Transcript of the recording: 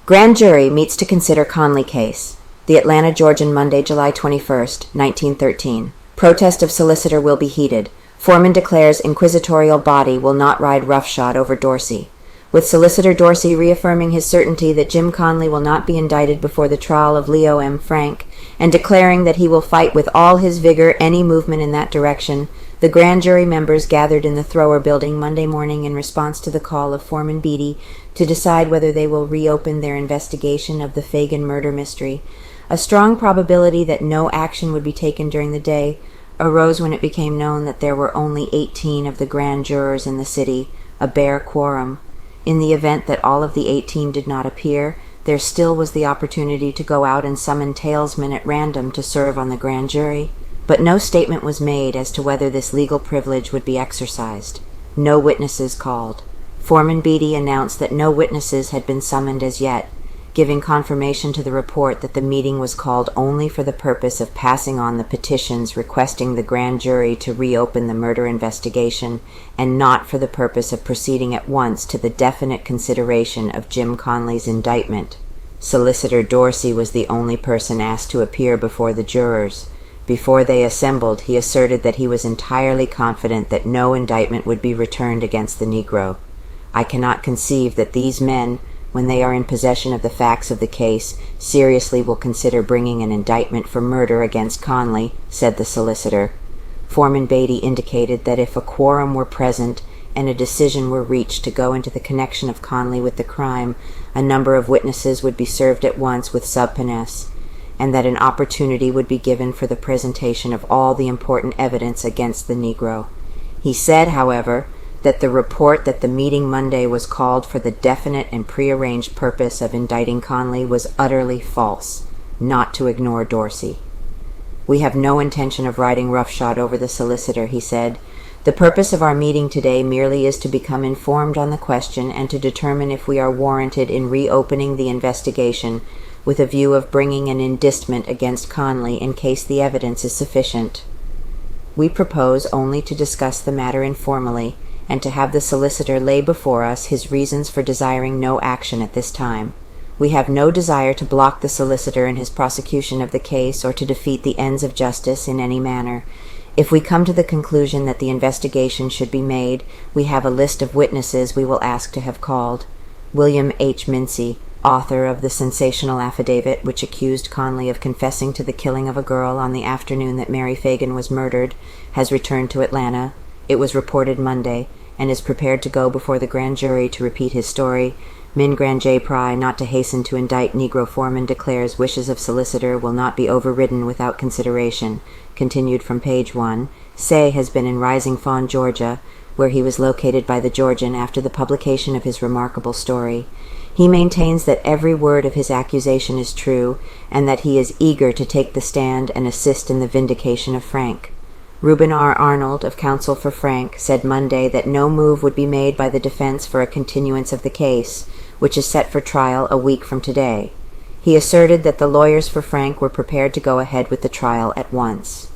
Grand jury meets to consider Conley case. The Atlanta, Georgian, Monday, July 21st, 1913. Protest of solicitor will be heated. Foreman declares inquisitorial body will not ride roughshod over Dorsey. With Solicitor Dorsey reaffirming his certainty that Jim Conley will not be indicted before the trial of Leo M. Frank, and declaring that he will fight with all his vigor any movement in that direction, the grand jury members gathered in the Thrower Building Monday morning in response to the call of Foreman Beatie to decide whether they will reopen their investigation of the Phagan murder mystery. A strong probability that no action would be taken during the day arose when it became known that there were only 18 of the grand jurors in the city, a bare quorum. In the event that all of the 18 did not appear, there still was the opportunity to go out and summon talesmen at random to serve on the grand jury. But no statement was made as to whether this legal privilege would be exercised. No witnesses called. Foreman Beatie announced that no witnesses had been summoned as yet, giving confirmation to the report that the meeting was called only for the purpose of passing on the petitions requesting the grand jury to reopen the murder investigation, and not for the purpose of proceeding at once to the definite consideration of Jim Conley's indictment. Solicitor Dorsey was the only person asked to appear before the jurors. Before they assembled, he asserted that he was entirely confident that no indictment would be returned against the Negro. "I cannot conceive that these men, when they are in possession of the facts of the case, seriously will consider bringing an indictment for murder against Conley," said the solicitor. Foreman Beatie indicated that if a quorum were present and a decision were reached to go into the connection of Conley with the crime, a number of witnesses would be served at once with subpoenas, and that an opportunity would be given for the presentation of all the important evidence against the Negro. He said, however, that the report that the meeting Monday was called for the definite and prearranged purpose of indicting Conley was utterly false, not to ignore Dorsey. "We have no intention of riding roughshod over the solicitor," he said. "The purpose of our meeting today merely is to become informed on the question and to determine if we are warranted in reopening the investigation with a view of bringing an indictment against Conley in case the evidence is sufficient. We propose only to discuss the matter informally, and to have the solicitor lay before us his reasons for desiring no action at this time. We have no desire to block the solicitor in his prosecution of the case or to defeat the ends of justice in any manner. If we come to the conclusion that the investigation should be made, we have a list of witnesses we will ask to have called. William H. Mincy, author of the sensational affidavit which accused Conley of confessing to the killing of a girl on the afternoon that Mary Phagan was murdered, has returned to Atlanta. It was reported Monday, and is prepared to go before the grand jury to repeat his story. Min Grand J. Pry, not to hasten to indict Negro foreman, declares wishes of solicitor will not be overridden without consideration. Continued from page 1. Say has been in Rising Fawn, Georgia, where he was located by the Georgian after the publication of his remarkable story. He maintains that every word of his accusation is true, and that he is eager to take the stand and assist in the vindication of Frank. Reuben R. Arnold, of counsel for Frank, said Monday that no move would be made by the defense for a continuance of the case, which is set for trial a week from today. He asserted that the lawyers for Frank were prepared to go ahead with the trial at once.